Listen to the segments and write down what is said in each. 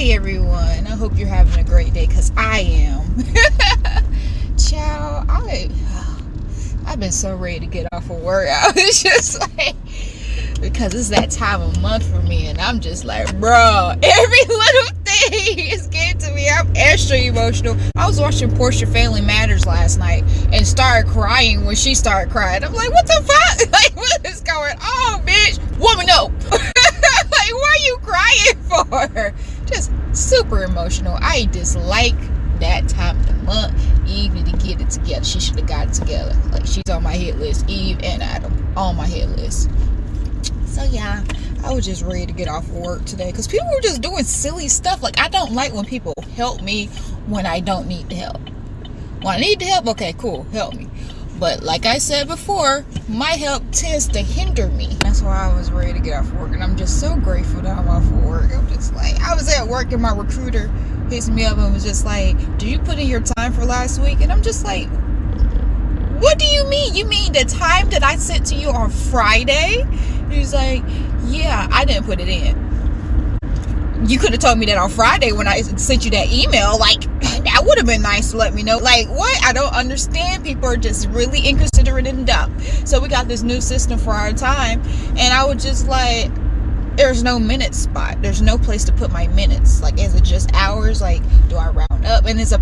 Hey everyone, I hope you're having a great day, because I am. Child, I've been so ready to get off of work. I was just like, because it's that time of month for me, and I'm just like, bro, every little thing is getting to me. I'm extra emotional. I was watching Portia Family Matters last night and started crying when she started crying. I'm like, what the fuck? Like, what is going on, bitch? Woman, no. Like, what are you crying for? Just super emotional. I dislike that time of the month. Eve need to get it together. She should have got it together. Like, she's on my hit list. Eve and Adam on my hit list. So yeah, I was just ready to get off work today because people were just doing silly stuff. Like, I don't like when people help me when I don't need the help. When I need the help, okay, cool, help me. But like I said before, my help tends to hinder me. That's why I was ready to get off work, and I'm just so grateful that I'm off of work. I'm just like, I was at work and my recruiter hits me up and was just like, "Do you put in your time for last week?" And I'm just like, what do you mean? You mean the time that I sent to you on Friday? He's like, yeah, I didn't put it in. You could have told me that on Friday when I sent you that email. Like, that would have been nice to let me know. Like, what? I don't understand. People are just really inconsiderate and dumb. So we got this new system for our time, and I was just like, there's no minute spot. There's no place to put my minutes. Like, is it just hours? Like, do I round up? And it's 2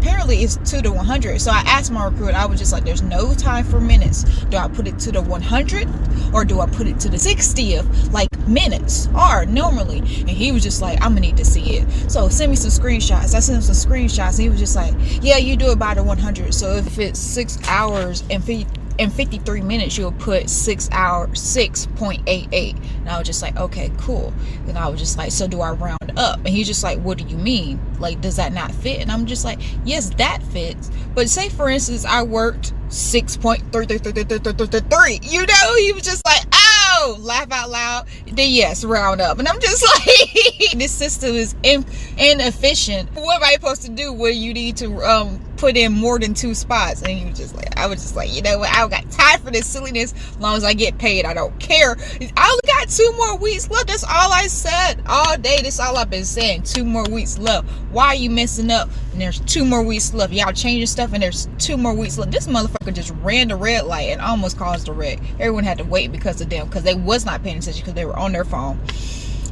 to 100. So I asked my recruiter, I was just like, there's no time for minutes. Do I put it to the 100 or do I put it to the 60th? Like, minutes are normally. And he was just like, I'm gonna need to see it. So send me some screenshots. I sent him some screenshots, and he was just like, yeah, you do it by the 100. So if it's 6 hours and 53 minutes, you'll put 6 hours, 6.88. And I was just like, okay, cool. Then I was just like, so do I round up? And he's just like, what do you mean? Like, does that not fit? And I'm just like, yes, that fits. But say, for instance, I worked 6.33333. You know, he was just like, oh, laugh out loud. Then yes, round up. And I'm just like, this system is inefficient. What am I supposed to do when you need to put in more than 2 spots? And he was just like, I was just like, you know what? I don't got time for this silliness. As long as I get paid, I don't care. I only got 2 more weeks left. That's all I said all day. That's all I've been saying. 2 more weeks left. Why are you messing up? And there's 2 more weeks left. Y'all changing stuff, and there's 2 more weeks left. This motherfucker just ran the red light and almost caused a wreck. Everyone had to wait because of them, because they was not paying attention, because they were on their phone.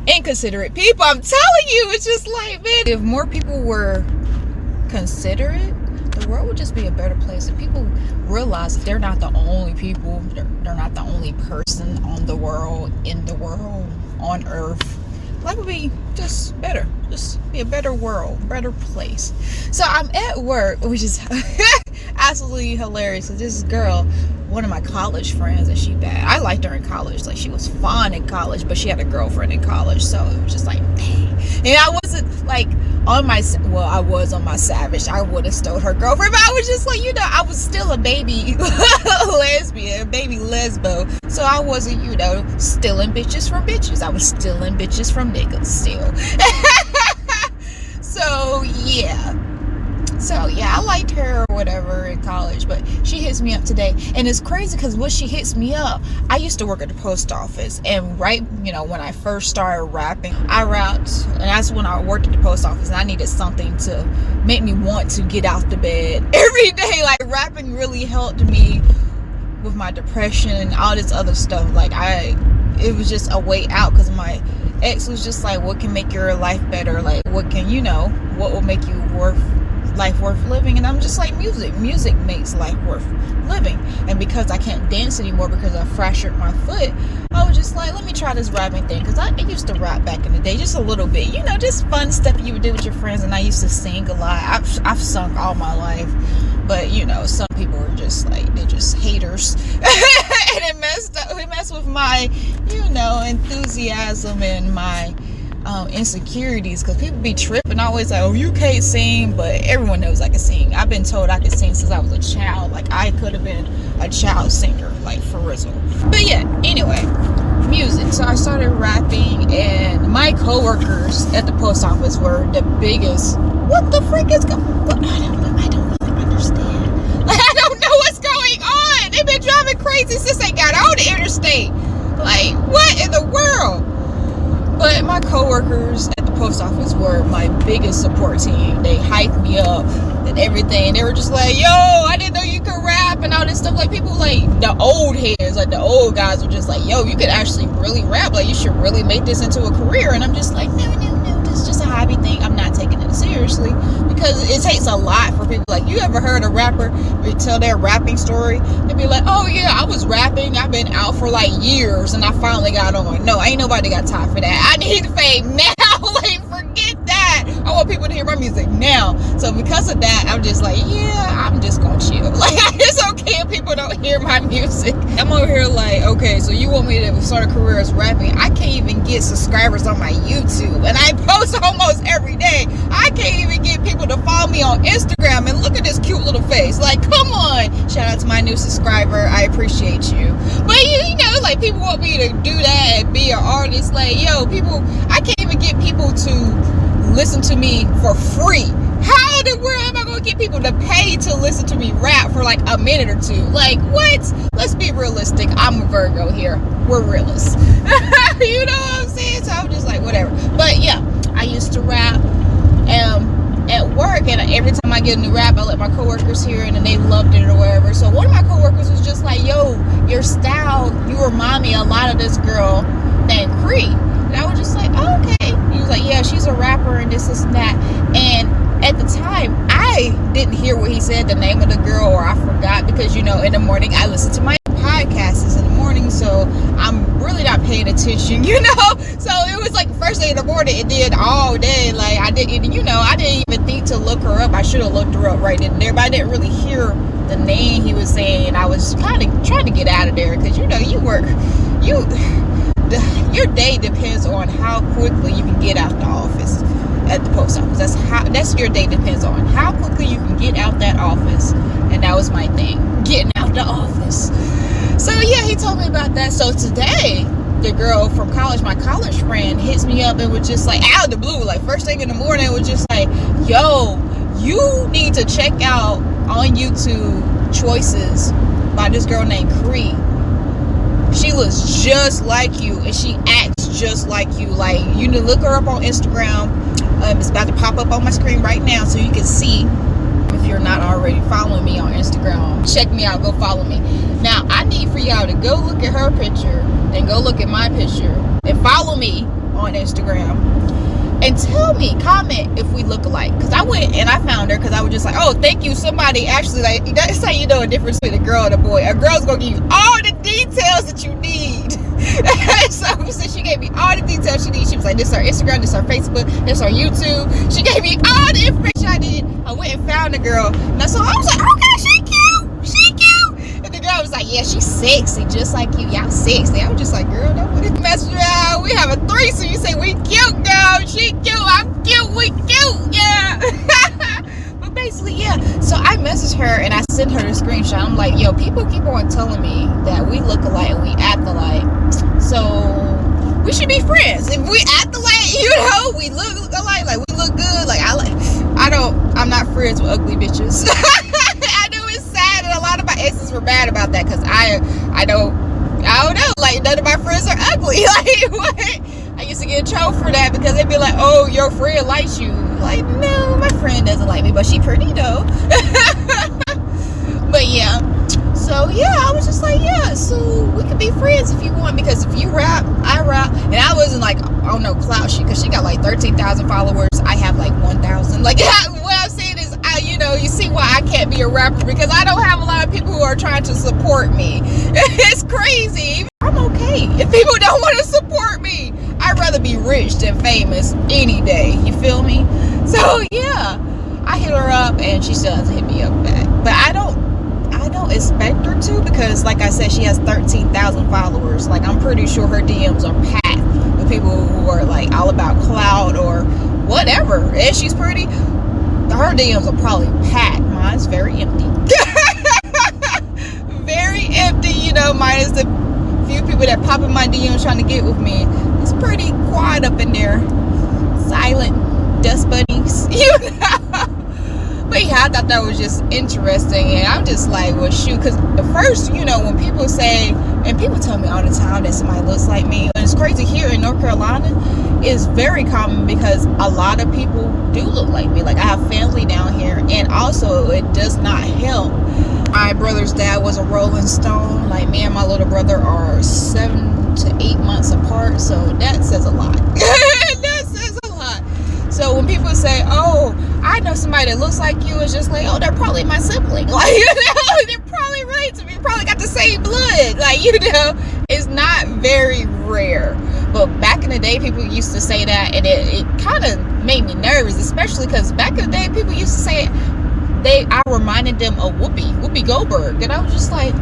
Inconsiderate people, I'm telling you. It's just like, man, if more people were considerate, the world would just be a better place. If people realize that they're not the only people, they're not the only person on the world, in the world, on earth, life would be just better. Just be a better world, better place. So I'm at work, which is absolutely hilarious. So this girl, one of my college friends, and she bad. I liked her in college. Like, she was fun in college, but she had a girlfriend in college. So it was just like, dang. And I wasn't like on my, well, I was on my savage. I would have stole her girlfriend, but I was just like, you know, I was still a baby lesbian, a baby lesbo. So I wasn't, you know, stealing bitches from bitches. I was stealing bitches from niggas still. So yeah, I liked her or whatever in college, but she hits me up today, and it's crazy because when she hits me up, I used to work at the post office, and right, you know, when I first started rapping, I rapped, and that's when I worked at the post office, and I needed something to make me want to get out the bed every day. Like, rapping really helped me with my depression and all this other stuff. Like, it was just a way out, because my ex was just like, what can make your life better? Like, what can, you know, what will make you life worth living? And I'm just like, music makes life worth living. And because I can't dance anymore because I fractured my foot, I was just like, let me try this rapping thing, because I used to rap back in the day, just a little bit, you know, just fun stuff you would do with your friends. And I used to sing a lot. I've sung all my life, but you know, some people are just like, they're just haters. And it messed with my, you know, enthusiasm and my insecurities, because people be tripping always like, oh, you can't sing, but everyone knows I can sing. I've been told I can sing since I was a child. Like, I could have been a child singer, like, for real. But yeah, anyway, music. So I started rapping, and my coworkers at the post office were the biggest. What the frick is going on? I don't really understand. Like, I don't know what's going on. They've been driving crazy since they got on the interstate. Like, what in the world? But my coworkers at the post office were my biggest support team. They hyped me up and everything. They were just like, yo, I didn't know you could rap and all this stuff. Like, people like the old heads, like the old guys were just like, yo, you could actually really rap. Like, you should really make this into a career. And I'm just like, no, this is just a hobby thing. I'm not taking it seriously, because it takes a lot for people. Like, you ever heard a rapper tell their rapping story? They'd be like, oh yeah, I was rapping, I've been out for like years and I finally got on. No, ain't nobody got time for that. I need fame now. Like, forget that. I want people to hear my music now. So because of that, I'm just like, yeah, I'm just gonna chill. Like, it's okay if people don't hear my music. I'm over here like, okay, so you want me to start a career as rapping? I can't even get subscribers on my YouTube, and I post almost every day. I can't even get people to follow me on Instagram, and look at this cute little face. Like, come on. Shout out to my new subscriber. I appreciate you. But you know, like, people want me to do that and be an artist. Like, yo, people, I can't even get people to listen to me for free. How the world am I gonna get people to pay to listen to me rap for like a minute or two? Like, what? Let's be realistic. I'm a Virgo here. We're realists. You know what I'm saying? So I'm just like, whatever. But yeah, I used to rap at work, and every time I get a new rap, I let my coworkers hear it, and they loved it or whatever. So one of my coworkers was just like, yo, your style, you remind me a lot of this girl named Cree. And I was just like, oh, okay. He was like, yeah, she's a rapper and this and that. And at the time, I didn't hear what he said, the name of the girl, or I forgot, because, you know, in the morning I listen to my podcasts in the morning, so I'm really not paying attention, you know. So it was like first thing in the morning, and then all day, like, I didn't even think to look her up. I should have looked her up right in there, but I didn't really hear the name he was saying, and I was kind of trying to get out of there, because, you know, your day depends on how quickly you can get out the office at the post office. That's your day depends on how quickly you can get out that office. And that was my thing, getting out the office. So yeah, he told me about that. So today, the girl from college, my college friend, hits me up and was just like, out of the blue, like first thing in the morning, was just like, yo, you need to check out on YouTube Choices by this girl named Cree. She looks just like you, and she acts just like you. Like, you need to look her up on Instagram. It's about to pop up on my screen right now, so you can see. If you're not already following me on Instagram, check me out, go follow me. Now, I need for y'all to go look at her picture and go look at my picture and follow me on Instagram, and tell me, comment if we look alike. Because I went and I found her, because I was just like, oh, thank you, somebody actually, like, that's how you know a difference between a girl and a boy. A girl's gonna give you all the details that you need. So she gave me all the details she needs. She was like, this is our Instagram, this is our Facebook, this is our YouTube. She gave me all the information I needed. I went and found the girl. Now, so I was like, okay, she cute. And the girl was like, yeah, she's sexy, just like you. Y'all sexy. I was just like, girl, don't want to mess around. We have a threesome. You say we cute now. She cute, I'm cute, we cute, yeah. But basically, yeah. So I messaged her and I sent her the screenshot. I'm like, yo, people keep on telling me that we look alike and we act alike. So we should be friends. If we act alike, you know, we look alike, like we look good. Like, I'm not friends with ugly bitches. I know it's sad, and a lot of my exes were mad about that, because I don't know, like, none of my friends are ugly. Like, what? I used to get in trouble for that, because they'd be like, oh, your friend likes you. Like, no, my friend doesn't like me, but she pretty though. But yeah, so yeah, I was just like, yeah, so we could be friends if you want, because if you rap, I rap. And I wasn't like, oh no, clout shit, because she got like 13,000 followers. I have like 1,000. Like, what I'm saying is, you see why I can't be a rapper, because I don't have a lot of people who are trying to support me. It's crazy. I'm okay if people don't want to support me. I'd rather be rich than famous any day. You feel me? So yeah, I hit her up and she still doesn't hit me up back. But I don't expect her to, because like I said, she has 13,000 followers. Like, I'm pretty sure her DMs are packed with people who are like all about clout or whatever. And she's pretty. Her DMs are probably packed. Mine's very empty. Very empty, you know, minus the few people that pop in my DMs trying to get with me. It's pretty quiet up in there. Silent dust bunnies, you know. But yeah, I thought that was just interesting, and I'm just like, well, shoot, because at first, you know, when people say, and people tell me all the time that somebody looks like me, and it's crazy here in North Carolina, is very common because a lot of people do look like me. Like, I have family down here, and also it does not help. My brother's dad was a Rolling Stone. Like, me and my little brother are 7 to 8 months apart, so that says a lot. That says a lot. So when people say, oh, I know somebody that looks like you, it's just like, oh, they're probably my sibling. Like, you know, they're probably related to me. Probably got the same blood. Like, you know, it's not very rare. But back in the day, people used to say that, and it kind of made me nervous, especially because back in the day, people used to say I reminded them of Whoopi Goldberg, and I was just like,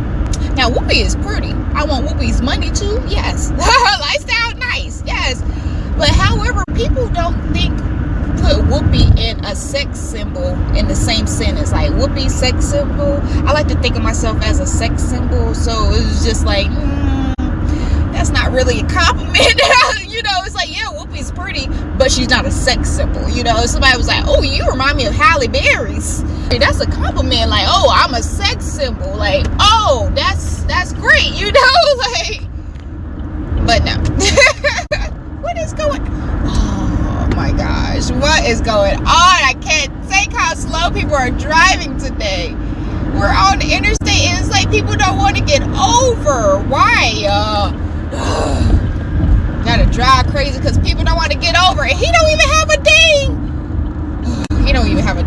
now Whoopi is pretty. I want Whoopi's money too, yes. Lifestyle, nice, yes. But however, people don't put Whoopi in a sex symbol in the same sentence. Like, Whoopi sex symbol, I like to think of myself as a sex symbol, so it was just like, that's not really a compliment. You know, it's like, yeah, Whoopi's pretty, but she's not a sex symbol. You know, somebody was like, oh, you remind me of Halle Berry's. That's a compliment. Like, oh, I'm a sex symbol. Like, oh, that's great, you know. Like, but no. What is going on? Oh my gosh, what is going on? I can't take how slow people are driving today. We're on the interstate, and it's like people don't want to get over. Why? Gotta drive crazy because people don't want to get over it. He don't even have a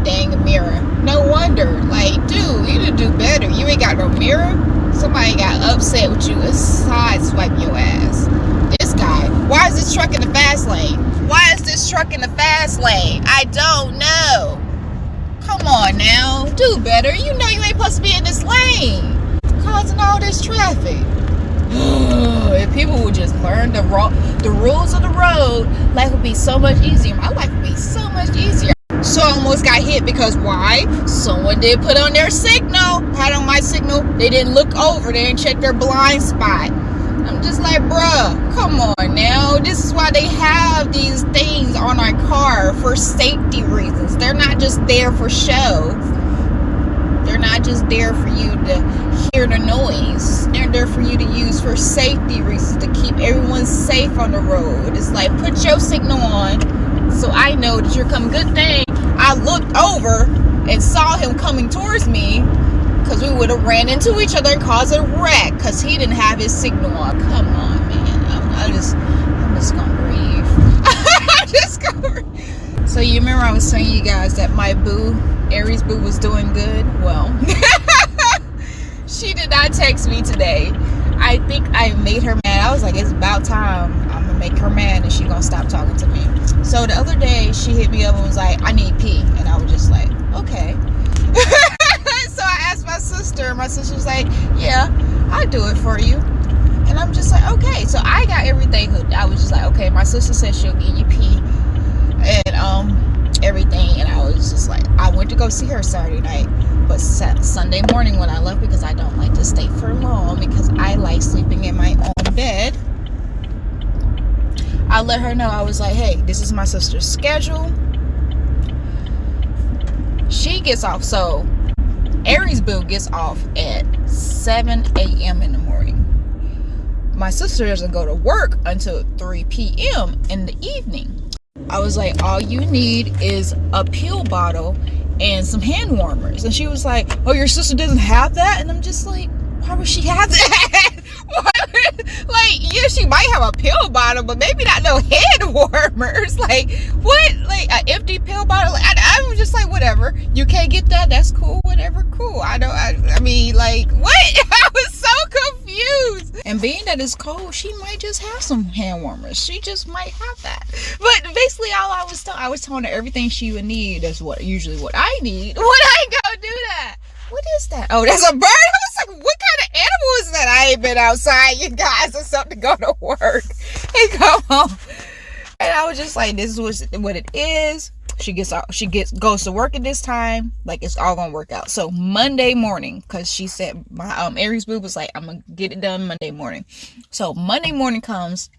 dang mirror. No wonder. Like, dude, you need to do better. You ain't got no mirror. Somebody got upset with you and sideswipe your ass. This guy. Why is this truck in the fast lane? I don't know. Come on now. Do better. You know you ain't supposed to be in this lane. Causing all this traffic. If people would just learn the rules of the road, life would be so much easier. My life would be so much easier. So I almost got hit because why? Someone did put on their signal. Had on my signal. They didn't look over. They didn't check their blind spot. I'm just like, bruh, come on now. This is why they have these things on our car, for safety reasons. They're not just there for show. They're not just there for you to hear the noise. They're there for you to use for safety reasons, to keep everyone safe on the road. It's like, put your signal on so I know that you're coming. Good thing I looked over and saw him coming towards me, because we would have ran into each other and caused a wreck because he didn't have his signal on. Come on, man. I'm just gonna breathe. I'm just gonna breathe. So you remember I was telling you guys that my boo, Aries boo, was doing good? Well, she did not text me today. I think I made her mad. I was like, it's about time. I'm gonna make her mad and she gonna stop talking to me. So the other day she hit me up and was like, I need pee. And I was just like, okay. So I asked my sister. My sister's like, yeah, I'll do it for you. And I'm just like, okay. So I got everything hooked. I was just like, okay, my sister said she'll give you pee and everything. And I was just like, I went to go see her Saturday night, but Sunday morning when I left, because I don't like to stay for long, because I like sleeping in my own bed, I let her know. I was like, hey, this is my sister's schedule. She gets off. So Aries boo gets off at 7 a.m. in the morning. My sister doesn't go to work until 3 p.m. in the evening. I was like, all you need is a pill bottle and some hand warmers. And she was like, oh, your sister doesn't have that? And I'm just like, why would she have that? Like, yeah, she might have a pill bottle, but maybe not no hand warmers. Like, what? Like, an empty pill bottle? Like, I was just like, whatever. You can't get that? That's cool. Whatever, cool. I mean, like, what? I was so confused. And being that it's cold, she might just have some hand warmers. She just might have that. But basically, all I was telling her everything she would need. That's usually what I need when I go do that. What is that? Oh, that's a bird. I was like, what kind of animal is that? I ain't been outside, you guys, or something to go to work and come home. And I was just like, this is what it is. She goes to work at this time. Like, it's all gonna work out. So Monday morning, because she said, my Aries boo was like, I'm gonna get it done Monday morning. So Monday morning comes.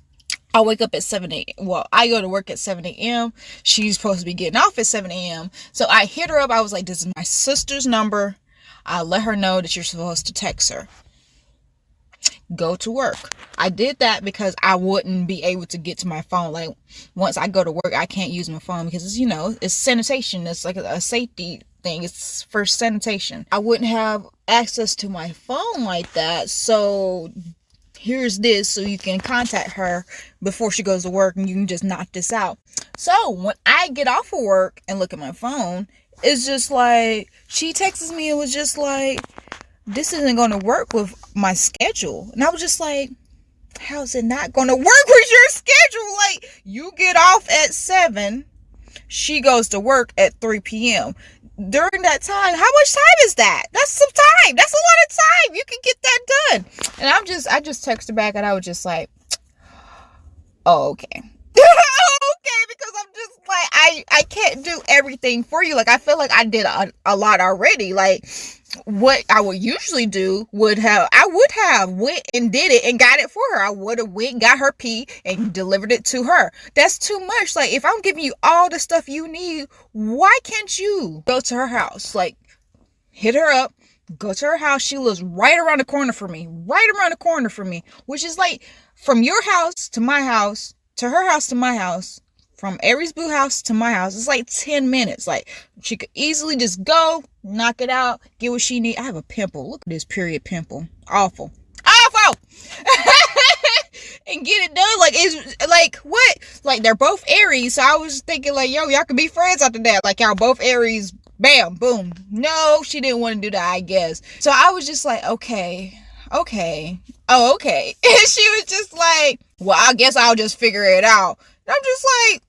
I wake up at 7 a.m. Well, I go to work at 7 a.m. She's supposed to be getting off at 7 a.m. So I hit her up. I was like, this is my sister's number. I'll let her know that you're supposed to text her. go to work. I did that because I wouldn't be able to get to my phone. Like, once I go to work, I can't use my phone because it's, it's sanitation. It's like a safety thing. It's for sanitation. I wouldn't have access to my phone like that. So here's this, so you can contact her before she goes to work and you can just knock this out. So when I get off of work and look at my phone, it's just like, she texts me and was just like, this isn't going to work with my schedule. And I was just like, how's it not going to work with your schedule? Like, you get off at 7, she goes to work at 3 p.m. During that time, how much time is that? That's some time. That's a lot of time. You can get that done. And I just texted back and I was just like, oh, okay. Okay, because I'm just like, I can't do everything for you. Like, I feel like I did a lot already. Like, what I would usually do I would have went and did it and got it for her. I would have went, got her pee and delivered it to her. That's too much. Like, if I'm giving you all the stuff you need, why can't you go to her house? Like, hit her up, go to her house. She lives right around the corner from me, which is like from your house to my house, to her house to my house, from Aries Boo house to my house. It's like 10 minutes. Like, she could easily just go, knock it out, get what she need. I have a pimple. Look at this period pimple. Awful. And get it done. Like, it's like, what? Like, they're both Aries. So I was thinking like, yo, y'all could be friends after that. Like, y'all both Aries. Bam, boom. No, she didn't want to do that, I guess. So I was just like, okay. Oh, okay. And she was just like, well, I guess I'll just figure it out. And I'm just like,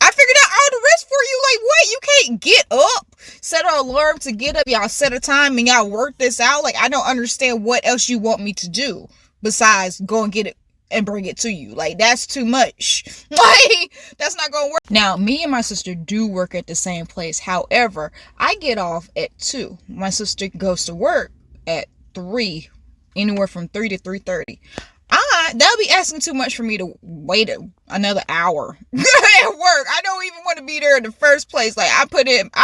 I figured out all the rest for you. Like, what? You can't get up, set an alarm to get up. Y'all set a time and y'all work this out. Like, I don't understand what else you want me to do besides go and get it and bring it to you. Like, that's too much. Like, that's not gonna work. Now, me and my sister do work at the same place. However, I get off at 2. My sister goes to work at 3, anywhere from 3 to 3:30. That'll be asking too much for me to wait another hour at work. I don't even want to be there in the first place. Like, I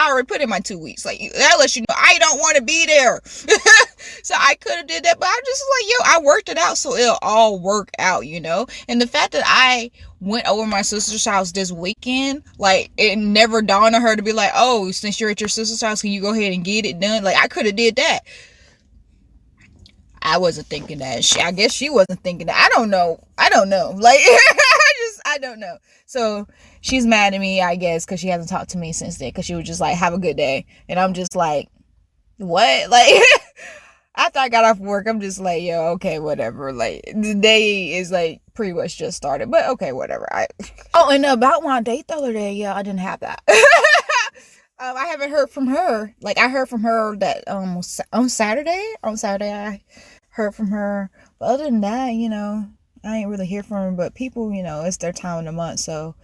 already put in my 2 weeks. Like, that lets you know I don't want to be there. So I could have did that, but I'm just like, yo, I worked it out so it'll all work out, And the fact that I went over my sister's house this weekend, like, it never dawned on her to be like, oh, since you're at your sister's house, can you go ahead and get it done? Like, I could have did that. I wasn't thinking that. I guess she wasn't thinking that. I don't know. Like, I don't know. So she's mad at me, I guess, because she hasn't talked to me since then. Because she was just like, have a good day. And I'm just like, what? Like, after I got off work, I'm just like, yo, okay, whatever. Like, the day is like pretty much just started. But okay, whatever. And about my date the other day, yeah, I didn't have that. I haven't heard from her. Like, I heard from her that on Saturday. On Saturday, I heard from her. But other than that, I ain't really hear from her. But people, it's their time of the month, so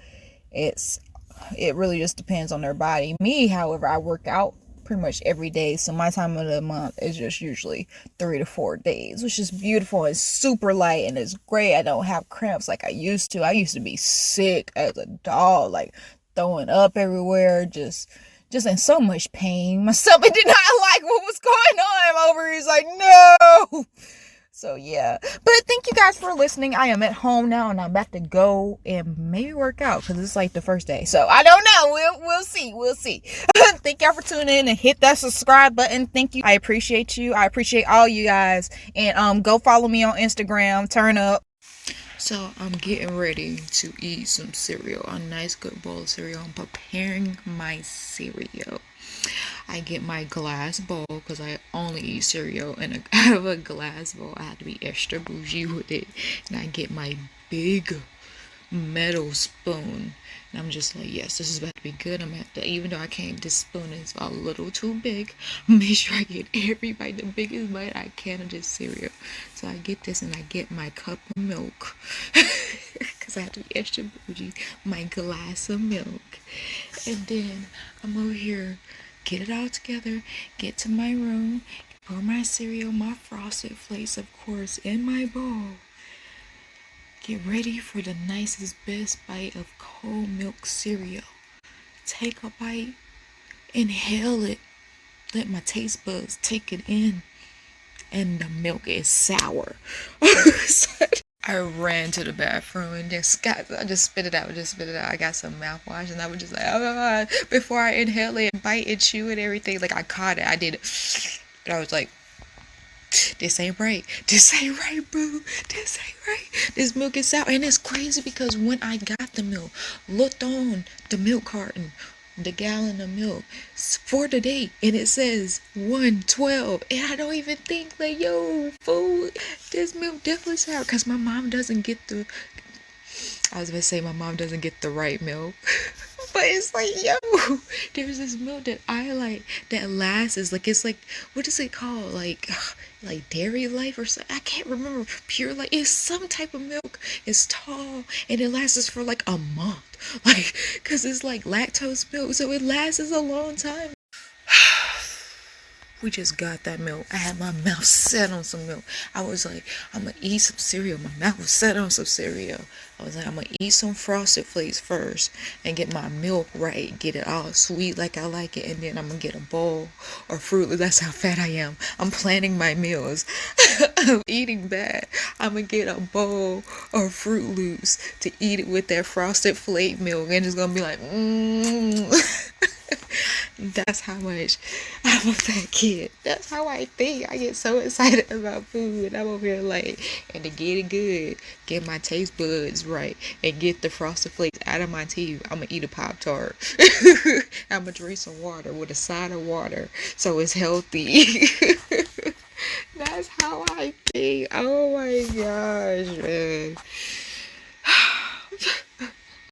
it really just depends on their body. Me, however, I work out pretty much every day, so my time of the month is just usually 3 to 4 days, which is beautiful. It's super light and it's great. I don't have cramps like I used to. I used to be sick as a dog, like throwing up everywhere, just in so much pain. My stomach did not like what was going on over here. He's like, no. So yeah, but thank you guys for listening. I am at home now and I'm about to go and maybe work out because it's like the first day. So I don't know. We'll see. Thank y'all for tuning in and hit that subscribe button. Thank you. I appreciate you. I appreciate all you guys. And go follow me on Instagram. Turn up. So I'm getting ready to eat some cereal, a nice good bowl of cereal. I'm preparing my cereal. I get my glass bowl because I only eat cereal out of a glass bowl. I have to be extra bougie with it. And I get my big metal spoon. And I'm just like, yes, this is about to be good. I'm at to, even though I can't, this spoon is a little too big. Make sure I get every bite, the biggest bite I can of this cereal. So I get this and I get my cup of milk. Because I have to be extra bougie. My glass of milk. And then I'm over here, get it all together, get to my room, pour my cereal, my Frosted Flakes, of course, in my bowl. Get ready for the nicest, best bite of cold milk cereal. Take a bite, inhale it, let my taste buds take it in. and the milk is sour. So I ran to the bathroom and I just spit it out, I got some mouthwash and I was just like, ah, before I inhale it and bite and chew and everything. Like I caught it, I did it, and I was like, this ain't right. This ain't right, boo. This ain't right. This milk is sour. And it's crazy because when I got the milk, looked on the milk carton, the gallon of milk for the date, and it says 112. And I don't even think like, yo, fool, this milk definitely sour. Because my mom doesn't get the, I was gonna say my mom doesn't get the right milk. But it's like, yo, there's this milk that I like that lasts. Is like, it's like, what is it called? Like Dairy Life or something. I can't remember. Pure Life. It's some type of milk. It's tall and it lasts for like a month. Like, cause it's like lactose milk, so it lasts a long time. We just got that milk. I had my mouth set on some milk. I was like, I'm gonna eat some cereal. My mouth was set on some cereal. I was like, I'm gonna eat some Frosted Flakes first and get my milk right. Get it all sweet like I like it. And then I'm gonna get a bowl or Fruit Loops. That's how fat I am. I'm planning my meals. I'm eating bad. I'm gonna get a bowl or Fruit Loops to eat it with that Frosted Flake milk. And it's gonna be like, That's how much I'm a fat kid. That's how I think. I get so excited about food. I'm over here like, and to get it good, get my taste buds right, and get the Frosted Flakes out of my teeth, I'm gonna eat a Pop-Tart. I'm gonna drink some water with a side of water so it's healthy. That's how I think. Oh my gosh, man.